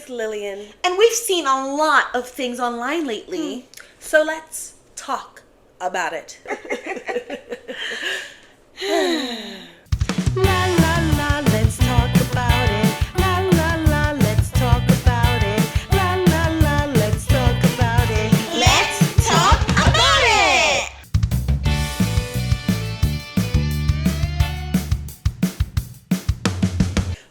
is Lillian. And we've seen a lot of things online lately. So let's talk about it. La la la, let's talk about it. La la la, let's talk about it. La la la, let's talk about it. Let's talk about it!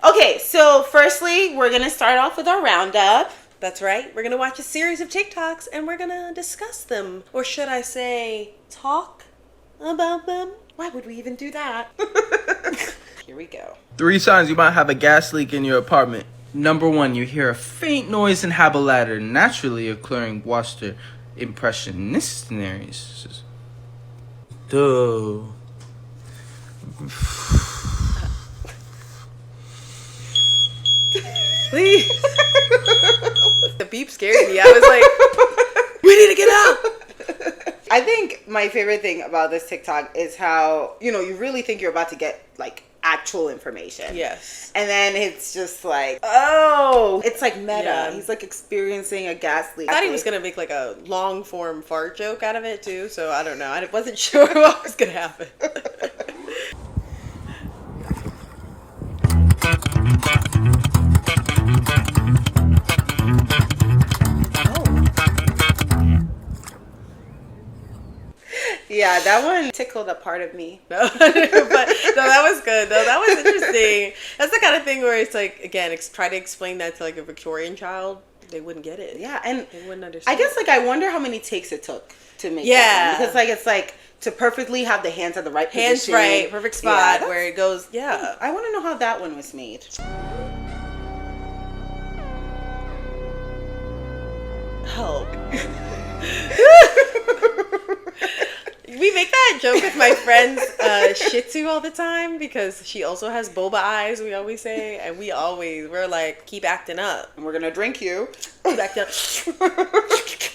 Okay, so firstly, we're going to start off with our roundup. That's right. We're going to watch a series of TikToks and we're going to discuss them. Or should I say, talk about them? Why would we even do that? Here we go. 3 signs you might have a gas leak in your apartment. Number 1, you hear a faint noise and have a ladder naturally occurring water impressionist scenarios. Duh. Please. The beep scared me. I was like, we need to get out. I think my favorite thing about this TikTok is how, you really think you're about to get, like, actual information. Yes. And then it's just like, oh, it's like meta. Yeah. He's like experiencing a gas leak. I thought he was going to make like a long form fart joke out of it too. So I don't know. I wasn't sure what was going to happen. Yeah, that one tickled a part of me. No, but no, that was good. No, that was interesting. That's the kind of thing where it's like, again, try to explain that to like a Victorian child, they wouldn't get it. Yeah, and they wouldn't understand. I guess like I wonder how many takes it took to make that one. Because like it's like to perfectly have the hands at the right hands position. right, perfect spot Yeah, where it goes. Yeah, I want to know how that one was made. help. We make that joke with my friend's Shih Tzu all the time because she also has boba eyes, we always say, and we're like, keep acting up. And we're gonna drink you. Keep acting up.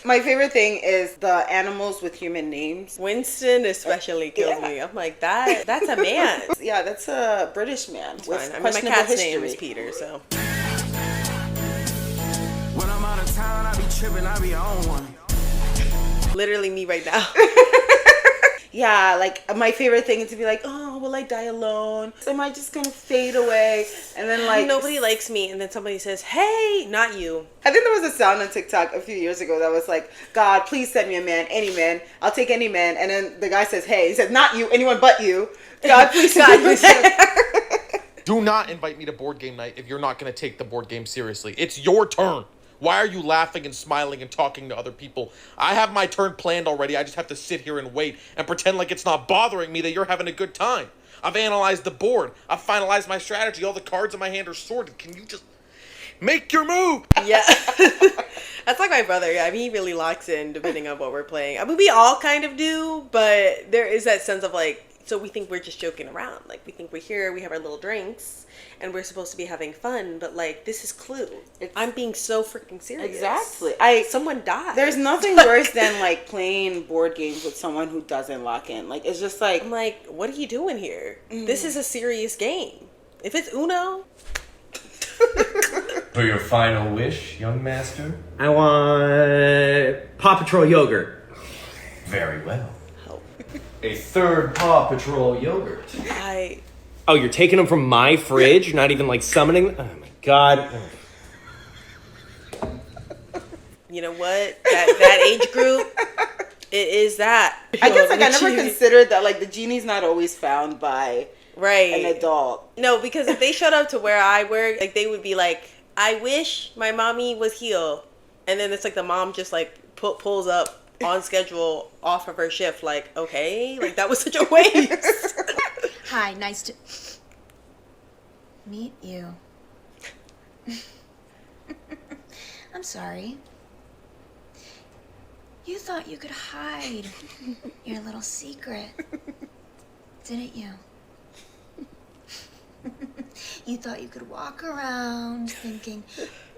My favorite thing is the animals with human names. Winston especially kills me. I'm like, that's a man. Yeah, that's a British man. It's with fine. I mean, my questionable cat's history. name is Peter, so. When I'm out of town, I be tripping, I be on one. Literally me right now. Yeah, like my favorite thing is to be like, oh, will I die alone? Am I just gonna fade away? And then like nobody likes me, and then somebody says, hey, not you. I think there was a sound on TikTok a few years ago that was like, God, please send me a man, any man. I'll take any man. And then the guy says, hey, he said, not you, anyone but you. God, please send me a man. Do not invite me to board game night if you're not going to take the board game seriously. It's your turn. Why are you laughing and smiling and talking to other people? I have my turn planned already. I just have to sit here and wait and pretend like it's not bothering me that you're having a good time. I've analyzed the board. I've finalized my strategy. All the cards in my hand are sorted. Can you just make your move? Yeah. That's like my brother. Yeah, I mean, he really locks in depending on what we're playing. I mean, we all kind of do, but there is that sense of like, so we think we're just joking around. Like, we think we're here, we have our little drinks, and we're supposed to be having fun, but like, this is Clue. I'm being so freaking serious. Exactly. Someone died. There's nothing worse than like playing board games with someone who doesn't lock in. Like, it's just like, I'm like, what are you doing here? This is a serious game. If it's Uno. For your final wish, young master? I want Paw Patrol yogurt. Very well. A third Paw Patrol yogurt. Oh, you're taking them from my fridge? You're not even like summoning them? Oh my god. You know what? That age group, it is that. I guess like I never considered that like the genie's not always found by an adult. No, because if they showed up to where I work, like they would be like, I wish my mommy was here. And then it's like the mom just like pulls up on schedule off of her shift, like, okay, like that was such a waste. Hi, nice to meet you. I'm sorry. You thought you could hide your little secret, didn't you? You thought you could walk around thinking,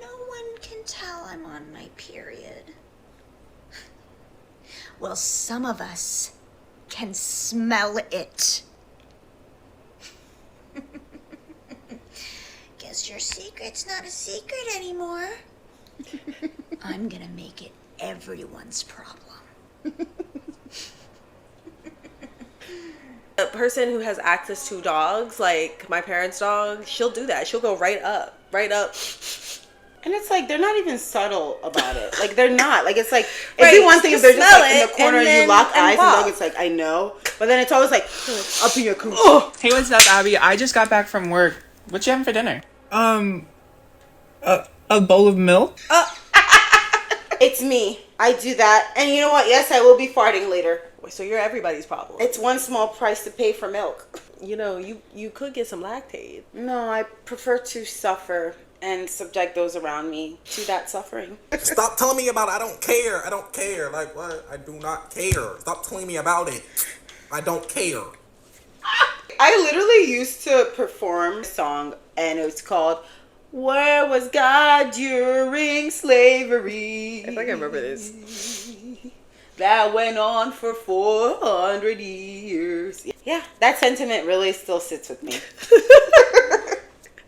no one can tell I'm on my period. Well, some of us can smell it. Guess guess your secret's not a secret anymore. I'm gonna make it everyone's problem. A person who has access to dogs, like my parents' dog, she'll do that. She'll go right up. And it's like, they're not even subtle about it. Like, they're not. Like, it's like, it'd Right, be one thing if they're just smell like in it the corner and, and you lock then- eyes and and dog, walk. it's like, I know. But then it's always like, up in your coop. Hey, what's up, Abby? I just got back from work. What you having for dinner? A bowl of milk? It's me. I do that. And you know what? Yes, I will be farting later. So you're everybody's problem. It's one small price to pay for milk. You know, you could get some Lactaid. No, I prefer to suffer and subject those around me to that suffering. Stop telling me about it. I don't care. I don't care. Like, what? I do not care. Stop telling me about it. I don't care. I literally used to perform a song, and it was called "Where Was God During Slavery?" I think I remember this. That went on for 400 years. Yeah, that sentiment really still sits with me.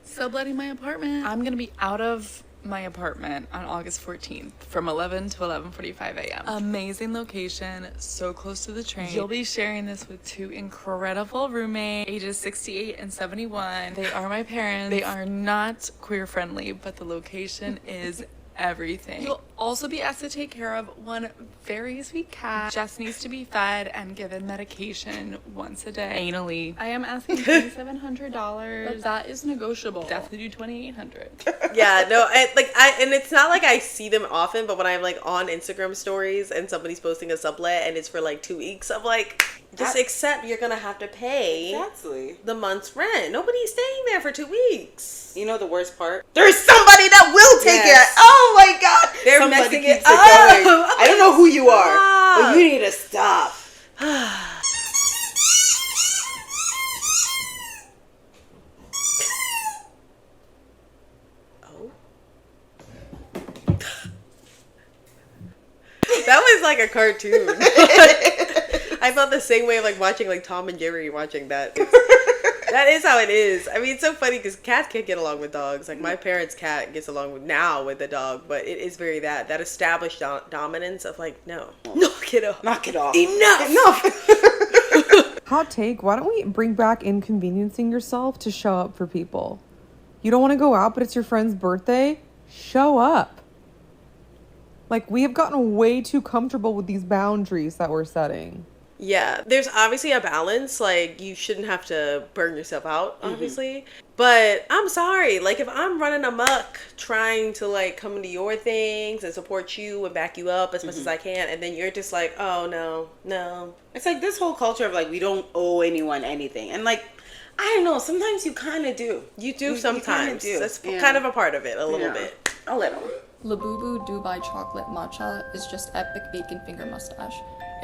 Subletting my apartment. I'm gonna be out of my apartment on August 14th from 11 to 11:45 a.m. Amazing location, so close to the train. You'll be sharing this with two incredible roommates, ages 68 and 71. They are my parents. They are not queer friendly, but the location is everything. You'll also be asked to take care of one very sweet cat. Jess needs to be fed and given medication once a day anally. I am asking $2,700, but that is negotiable. Definitely do $2,800. Yeah, no, and it's not like I see them often, but when I'm like on Instagram stories and somebody's posting a sublet and it's for like 2 weeks, I'm like, just accept you're gonna have to pay Exactly. the month's rent. Nobody's staying there for 2 weeks. You know the worst part? There's somebody that will take Yes. it. Oh my God. They're Somebody messing keeps it up. going. I don't know who you are, but Stop. you need to stop. Oh. That was like a cartoon. I felt the same way of like watching like Tom and Jerry watching that. That is how it is. I mean, it's so funny because cats can't get along with dogs. Like my parents' cat gets along with the dog, but it is very that established dominance of like, no, knock it off. Knock it off. Enough. Hot take, why don't we bring back inconveniencing yourself to show up for people? You don't want to go out, but it's your friend's birthday? Show up. Like, we have gotten way too comfortable with these boundaries that we're setting. Yeah, there's obviously a balance. Like, you shouldn't have to burn yourself out, obviously. But I'm sorry. Like, if I'm running amok trying to, like, come into your things and support you and back you up as much as I can, and then you're just like, oh, no. It's like this whole culture of like, we don't owe anyone anything. And like, I don't know, sometimes you kind of do. You do You sometimes. kinda do. That's Yeah. kind of a part of it, a little bit. A little. Labubu Dubai Chocolate Matcha is just epic bacon finger mustache.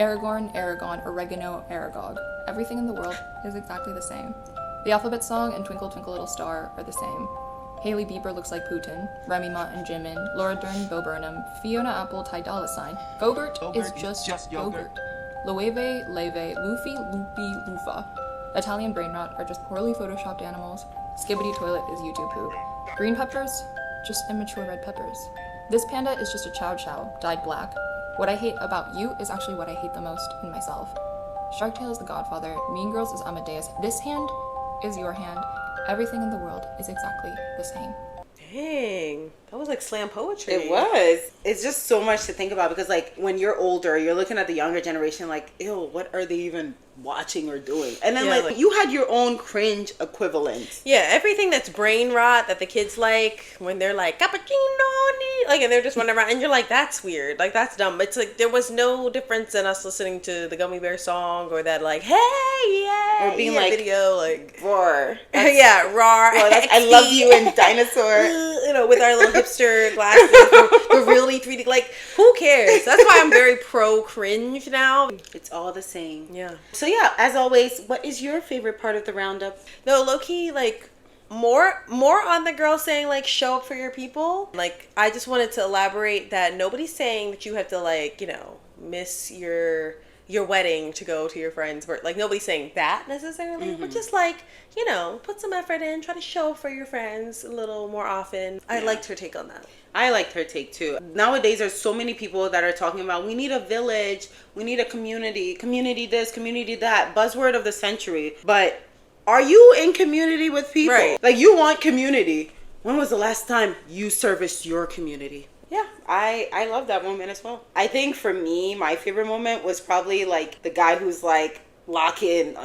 Aragorn, Aragon, Oregano, Aragog. Everything in the world is exactly the same. The alphabet song and Twinkle Twinkle Little Star are the same. Hailey Bieber looks like Putin, Remy Ma and Jimin, Laura Dern, Bo Burnham, Fiona Apple, Ty Dolla $ign. Gogurt is just yogurt. Loewe, Leve, Luffy, Loopy, Lufa. Italian brain rot are just poorly photoshopped animals. Skibbity toilet is YouTube poop. Green peppers? Just immature red peppers. This panda is just a chow chow, dyed black. What I hate about you is actually what I hate the most in myself. Shark Tale is the Godfather, Mean Girls is Amadeus. This hand is your hand. Everything in the world is exactly the same. Dang. That was like slam poetry. It was. It's just so much to think about because like when you're older, you're looking at the younger generation like, ew, what are they even watching or doing? And then like you had your own cringe equivalent. Yeah, everything that's brain rot that the kids like when they're like cappuccino, like, and they're just running around, and you're like, that's weird, like that's dumb. It's like there was no difference in us listening to the Gummy Bear song or that like, hey, yeah, Or being like, video, like roar. yeah, roar. Well, that's, I love you and dinosaur. You know, with our little hipster glasses, the really 3D. Like, who cares? That's why I'm very pro cringe now. It's all the same. Yeah. So yeah, as always, what is your favorite part of the roundup? No, low key, like more on the girl saying like show up for your people. Like, I just wanted to elaborate that nobody's saying that you have to like, you know, miss your your wedding to go to your friend's birthday. Like, nobody's saying that necessarily, but just like, you know, put some effort in, try to show up for your friends a little more often. I liked her take on that. I liked her take too. Nowadays, there's so many people that are talking about, we need a village, we need a community this, community that, buzzword of the century. But are you in community with people? Right. Like, you want community. When was the last time you serviced your community? Yeah, I love that moment as well. I think for me, my favorite moment was probably like the guy who's like lock in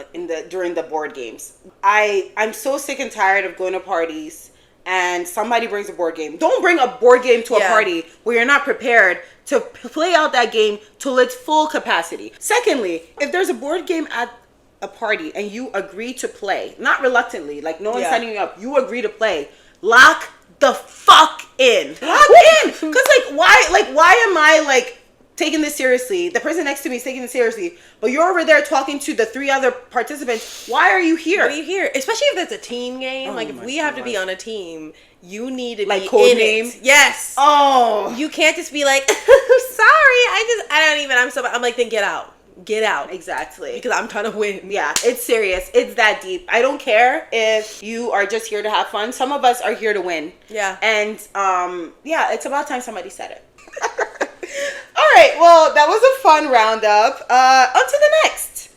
during the board games. I'm so sick and tired of going to parties and somebody brings a board game. Don't bring a board game to a party where you're not prepared to play out that game to its full capacity. Secondly, if there's a board game at a party and you agree to play, not reluctantly, like no one's setting you up, you agree to play, lock the fuck in. Lock in! Because why am I like taking this seriously? The person next to me is taking this seriously, but you're over there talking to the 3 other participants. Why are you here? What are you here? Especially if it's a team game. Like, if we have to be on a team, you need to like be code in name? it. Yes. Oh. You can't just be like, I'm like, then get out. Get out. Exactly. Because I'm trying to win. Yeah, it's serious. It's that deep. I don't care if you are just here to have fun. Some of us are here to win. Yeah. And it's about time somebody said it. All right, well, that was a fun roundup. On to the next.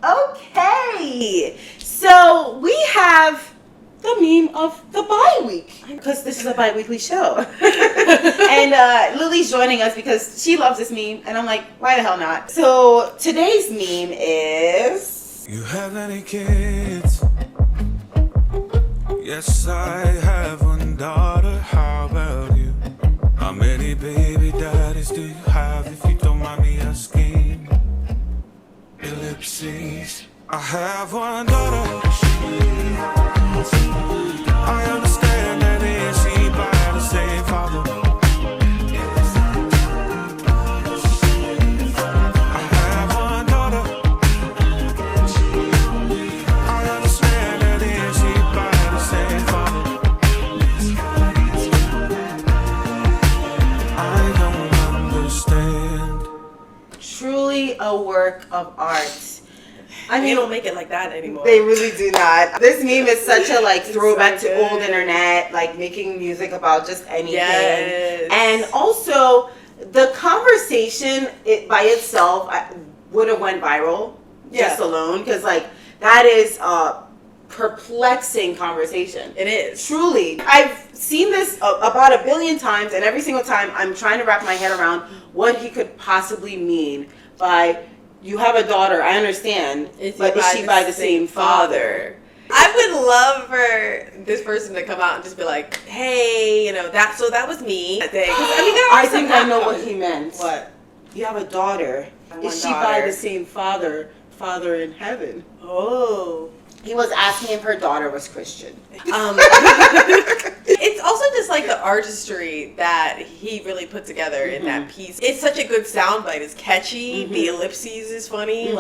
Okay, so we have the meme of the bye week, because this is a bi-weekly show. And Lily's joining us because she loves this meme, and I'm like, why the hell not? So today's meme is... You have any kids? Yes, I have one daughter. How about you? How many baby daddies do you have, if you don't mind me asking? Ellipses. I have one daughter. I understand that is she by the same father. I have one daughter. I understand that is she by the same father. I don't understand. Truly a work of art. I mean, they don't make it like that anymore. They really do not. This meme is such a throwback to old internet, like making music about just anything. Yes. And also, the conversation by itself would have went viral just alone, because that is a perplexing conversation. It is. Truly. I've seen this about 1 billion times, and every single time I'm trying to wrap my head around what he could possibly mean by... You have a daughter, I understand, but is she by the same father? I would love for this person to come out and just be like, hey, that was me. I think I know what he meant. What? You have a daughter. Is she by the same father in heaven? Oh. He was asking if her daughter was Christian. It's also just the artistry that he really put together in that piece. It's such a good soundbite. It's catchy. The ellipses is funny.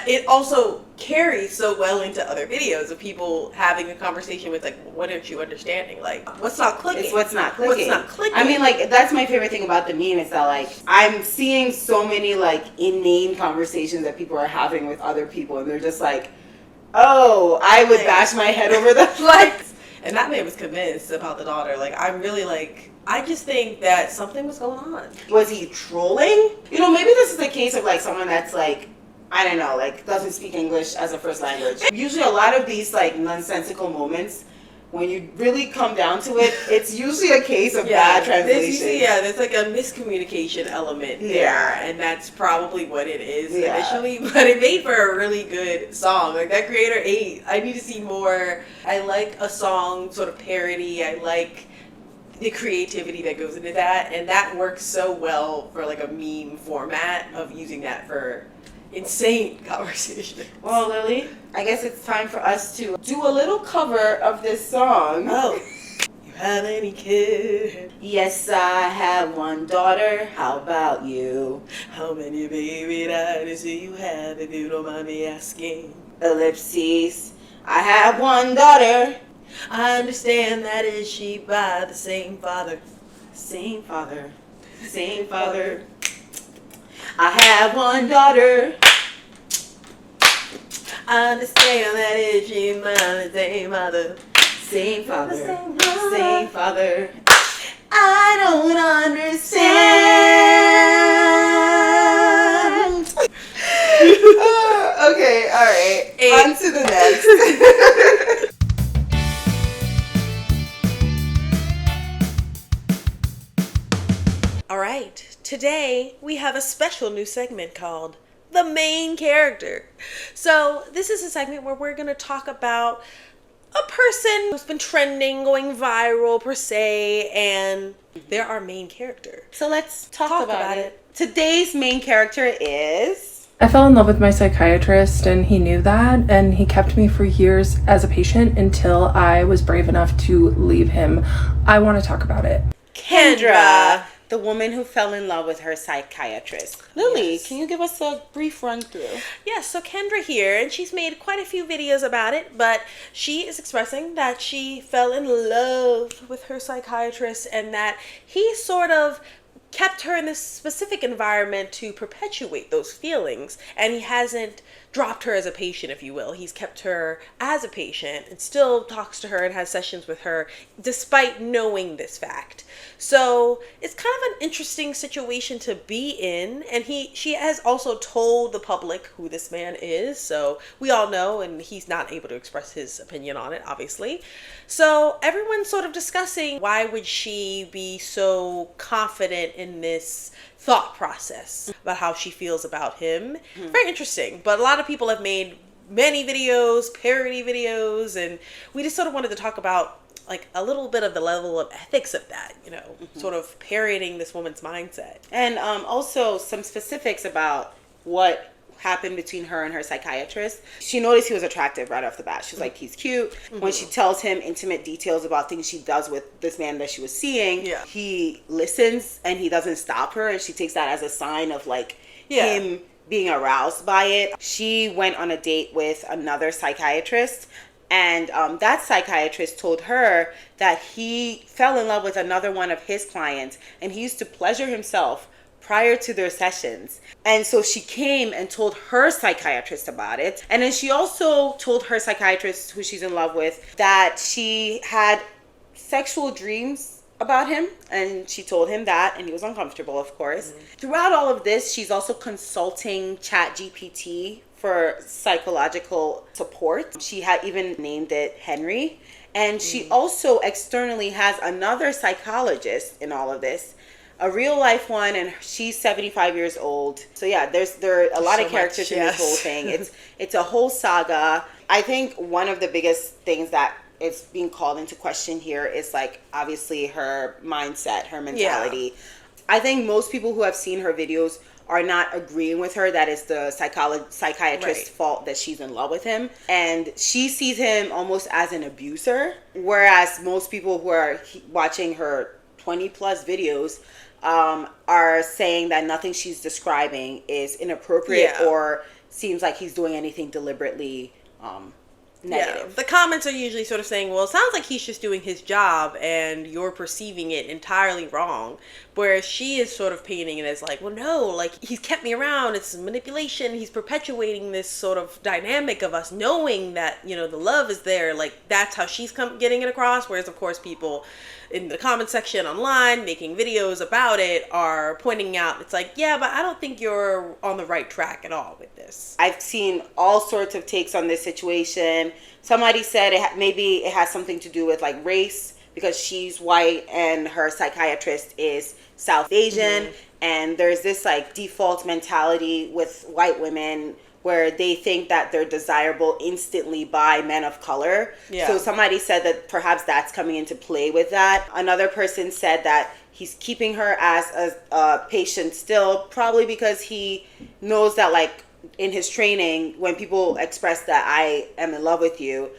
It also carries so well into other videos of people having a conversation with what aren't you understanding? What's not clicking? It's what's not clicking. What's not clicking? I mean, that's my favorite thing about the meme is that I'm seeing so many inane conversations that people are having with other people, and they're just oh, I would bash my head over the and that man was convinced about the daughter. I'm really I just think that something was going on. Was he trolling? Maybe this is the case of someone that's I don't know, doesn't speak English as a first language. Usually a lot of these nonsensical moments, when you really come down to it, it's usually a case of bad translation. There's a miscommunication element there, and that's probably what it is initially. But it made for a really good song. That creator ate. I need to see more. I like a song sort of parody. I like the creativity that goes into that, and that works so well for a meme format of using that for insane conversation. Well, Lily, I guess it's time for us to do a little cover of this song. Oh. You have any kid? Yes, I have one daughter. How about you? How many baby daddies do you have, if you don't mind me asking? Ellipses. I have one daughter. I understand that is she by the same father. Same father, same father. I have one daughter. I understand that it's your mother, same mother. Same father, same father. I don't understand. Okay, alright. On to the next. Alright, today we have a special new segment called The Main Character. So, this is a segment where we're going to talk about a person who's been trending, going viral per se, and they're our main character. So let's talk about it. Today's main character is... I fell in love with my psychiatrist, and he knew that, and he kept me for years as a patient until I was brave enough to leave him. I want to talk about it. Kendra, the woman who fell in love with her psychiatrist. Lily, can you give us a brief run through? Yes, so Kendra here, and she's made quite a few videos about it, but she is expressing that she fell in love with her psychiatrist and that he sort of kept her in this specific environment to perpetuate those feelings, and he hasn't dropped her as a patient, if you will. He's kept her as a patient and still talks to her and has sessions with her despite knowing this fact. So it's kind of an interesting situation to be in, and she has also told the public who this man is, so we all know, and he's not able to express his opinion on it, obviously. So everyone's sort of discussing why would she be so confident in this thought process about how she feels about him. Very interesting, but a lot of people have made many videos, parody videos, and we just sort of wanted to talk about like a little bit of the level of ethics of that, you know, sort of parodying this woman's mindset. And also some specifics about what happened between her and her psychiatrist. She noticed he was attractive right off the bat. She was like, he's cute. When she tells him intimate details about things she does with this man that she was seeing, he listens and he doesn't stop her, and she takes that as a sign of like him being aroused by it. She went on a date with another psychiatrist, and that psychiatrist told her that he fell in love with another one of his clients, and he used to pleasure himself prior to their sessions. And so she came and told her psychiatrist about it. And then she also told her psychiatrist, who she's in love with, that she had sexual dreams about him, and she told him that, and he was uncomfortable, of course. Throughout all of this, she's also consulting ChatGPT for psychological support. She had even named it Henry. And she also externally has another psychologist in all of this, a real life one, and she's 75 years old. So yeah, there are a lot of characters in this whole thing. It's a whole saga. I think one of the biggest things that is being called into question here is like obviously her mindset, her mentality. I think most people who have seen her videos are not agreeing with her that it's the psychiatrist's fault that she's in love with him, and she sees him almost as an abuser, whereas most people who are watching her 20 plus videos are saying that nothing she's describing is inappropriate or seems like he's doing anything deliberately negative. Yeah. The comments are usually sort of saying, well, it sounds like he's just doing his job and you're perceiving it entirely wrong. Whereas she is sort of painting it as like, well, no, like he's kept me around. It's manipulation. He's perpetuating this sort of dynamic of us knowing that, you know, the love is there. Like that's how she's getting it across. Whereas, of course, people in the comment section online making videos about it are pointing out, it's like, yeah, but I don't think you're on the right track at all with this. I've seen all sorts of takes on this situation. Somebody said maybe it has something to do with like race, because she's white and her psychiatrist is South Asian, and there's this like default mentality with white women where they think that they're desirable instantly by men of color. So somebody said that perhaps that's coming into play with that. Another person said that he's keeping her as a patient still, probably because he knows that like in his training, when people express that I am in love with you,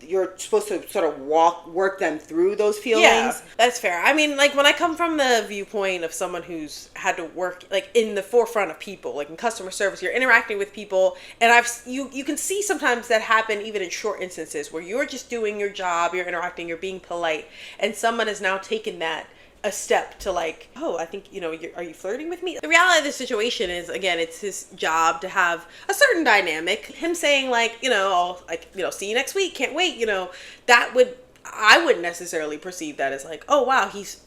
you're supposed to sort of work them through those feelings. Yeah, that's fair. I mean, like when I come from the viewpoint of someone who's had to work like in the forefront of people, like in customer service, you're interacting with people, and you can see sometimes that happen even in short instances where you're just doing your job, you're interacting, you're being polite, and someone has now taken that a step to like, oh, I think, are you flirting with me? The reality of the situation is, again, it's his job to have a certain dynamic. Him saying like, see you next week, can't wait, I wouldn't necessarily perceive that as like, oh wow, he's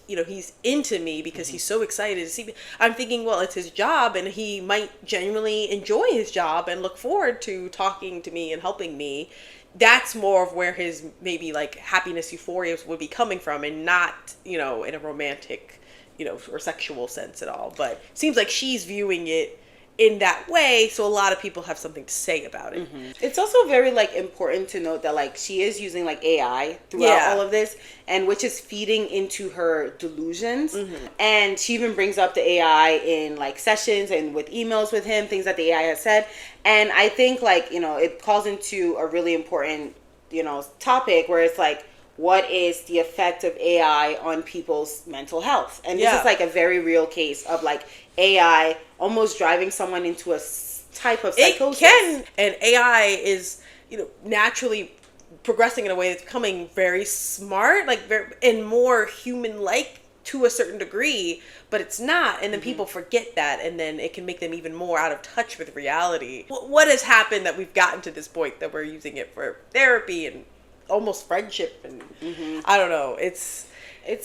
into me because he's so excited to see me. I'm thinking, well, it's his job and he might genuinely enjoy his job and look forward to talking to me and helping me. That's more of where his maybe like happiness, euphoria would be coming from, and not, in a romantic, or sexual sense at all. But it seems like she's viewing it in that way, so a lot of people have something to say about it. It's also very like important to note that like she is using like AI throughout all of this, and which is feeding into her delusions. And she even brings up the AI in like sessions and with emails with him, things that the AI has said. And I think like, it calls into a really important, topic where it's like, what is the effect of AI on people's mental health? And this is like a very real case of like AI almost driving someone into a type of psychosis. It can, and AI is, naturally progressing in a way that's becoming very smart, like and more human-like to a certain degree, but it's not. And then people forget that, and then it can make them even more out of touch with reality. What has happened that we've gotten to this point that we're using it for therapy and almost friendship, and I don't know, it's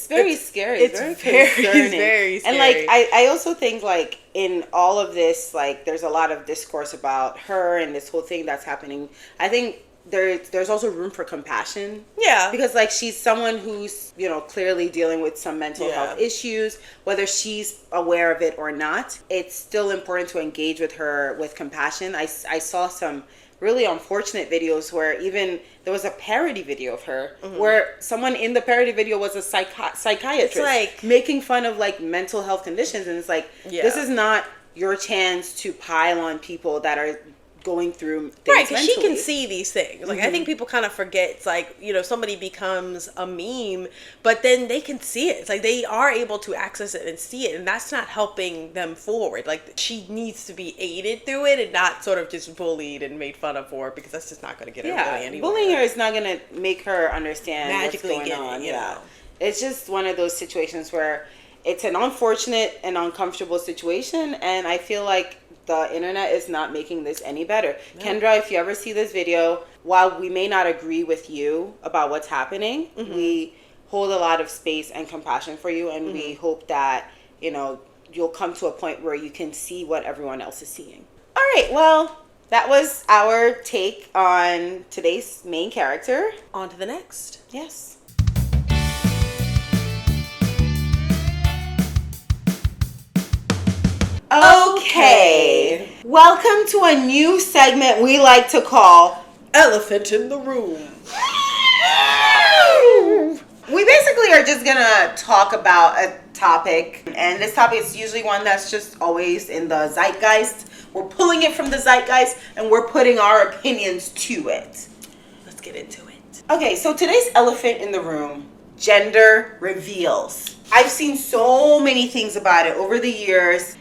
very scary. It's very concerning. Very scary. And like I also think like in all of this, like there's a lot of discourse about her and this whole thing that's happening. I think there's also room for compassion. Yeah. Because like she's someone who's, clearly dealing with some mental health issues, whether she's aware of it or not. It's still important to engage with her with compassion. I saw some really unfortunate videos where even there was a parody video of her where someone in the parody video was a psychiatrist, it's like making fun of like mental health conditions, and it's like, this is not your chance to pile on people that are going through things right, because she mentally. can see these things. Like I think people kind of forget, it's like, somebody becomes a meme, but then they can see it. It's like they are able to access it and see it, and that's not helping them forward. Like she needs to be aided through it and not sort of just bullied and made fun of for it, because that's just not going to get her really anywhere. Bullying her is not going to make her understand magically what's going on. You know. It's just one of those situations where it's an unfortunate and uncomfortable situation, and I feel like the internet is not making this any better. No. Kendra, if you ever see this video, while we may not agree with you about what's happening, we hold a lot of space and compassion for you, and we hope that, you'll come to a point where you can see what everyone else is seeing. All right, well, that was our take on today's main character. On to the next. Yes. Okay. Welcome to a new segment we like to call Elephant in the Room. We basically are just gonna talk about a topic, and this topic is usually one that's just always in the zeitgeist. We're pulling it from the zeitgeist and we're putting our opinions to it. Let's get into it. Okay, so today's elephant in the room, gender reveals. I've seen so many things about it over the years.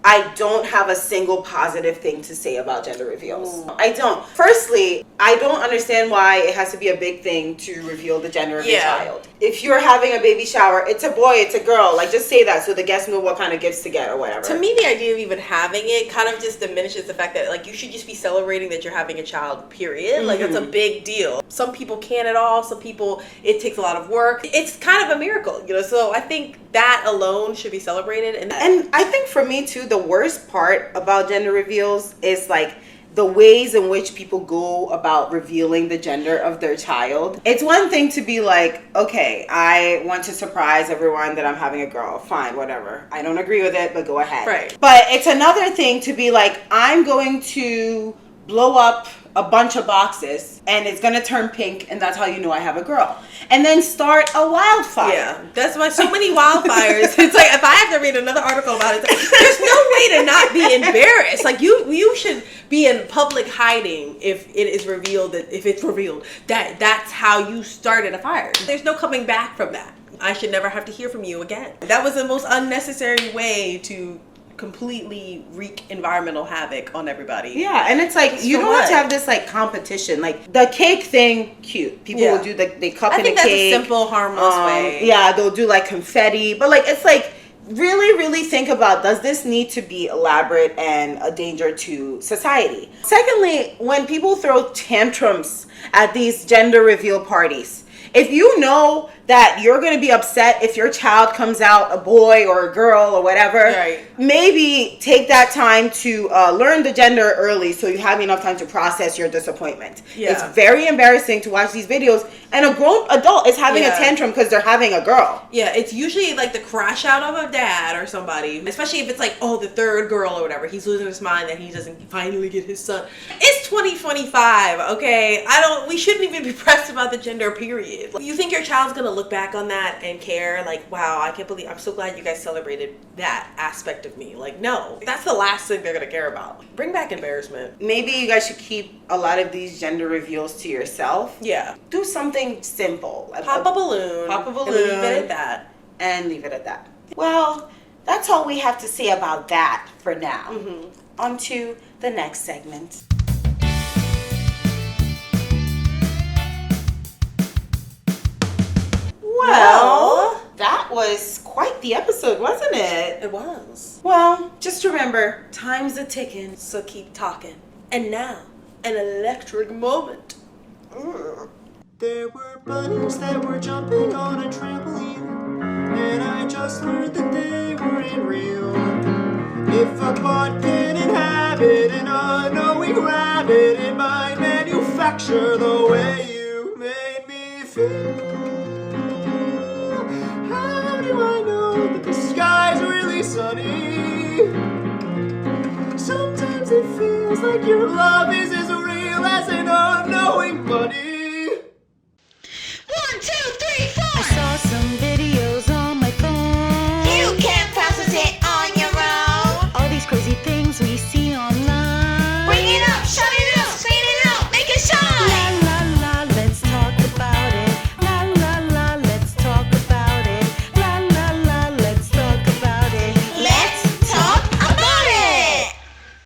I don't have a single positive thing to say about gender reveals. I don't. Firstly, I don't understand why it has to be a big thing to reveal the gender of your child. If you're having a baby shower, it's a boy, it's a girl. Like, just say that so the guests know what kind of gifts to get or whatever. To me, the idea of even having it kind of just diminishes the fact that, like, you should just be celebrating that you're having a child, period. Like, it's a big deal. Some people can't at all. Some people, it takes a lot of work. It's kind of a miracle, so I think that alone should be celebrated. And I think for me, too, the worst part about gender reveals is, like, the ways in which people go about revealing the gender of their child. It's one thing to be like, okay, I want to surprise everyone that I'm having a girl. Fine, whatever. I don't agree with it, but go ahead. Right. But it's another thing to be like, I'm going to blow up a bunch of boxes and it's gonna turn pink, and that's how you know I have a girl. And then start a wildfire. Yeah, that's why so many wildfires. It's like, if I have to read another article about it, there's no way to not be embarrassed. Like, you should be in public hiding if it's revealed that that's how you started a fire. There's no coming back from that. I should never have to hear from you again. That was the most unnecessary way to completely wreak environmental havoc on everybody. Yeah, and it's like you don't have to have this like competition. Like the cake thing, cute. People will do they cup in a cake. I think that's a simple, harmless way. Yeah, they'll do like confetti, but like it's like really think about, does this need to be elaborate and a danger to society? Secondly, when people throw tantrums at these gender reveal parties, if you know that you're going to be upset if your child comes out a boy or a girl or whatever, maybe take that time to learn the gender early so you have enough time to process your disappointment. It's very embarrassing to watch these videos and a grown adult is having a tantrum because they're having a girl. Yeah, it's usually like the crash out of a dad or somebody, especially if it's like, oh, the third girl or whatever. He's losing his mind that he doesn't finally get his son. It's 2025, okay? We shouldn't even be pressed about the gender, period. You think your child's gonna look back on that and care, like, wow, I'm so glad you guys celebrated that aspect of me. Like, no, that's the last thing they're gonna care about. Bring back embarrassment. Maybe you guys should keep a lot of these gender reveals to yourself. Yeah. Do something simple. Pop a balloon. And leave it at that. And leave it at that. Well, that's all we have to say about that for now. On to the next segment. Well, that was quite the episode, wasn't it? It was. Well, just remember, time's a ticking. So keep talking. And now, an electric moment. There were bunnies that were jumping on a trampoline, and I just learned that they weren't real. If a bot can inhabit an unknowing rabbit, it might manufacture the way you made me feel. How do I know that the sky's really sunny? Sometimes it feels like your love is as real as an unknowing bunny.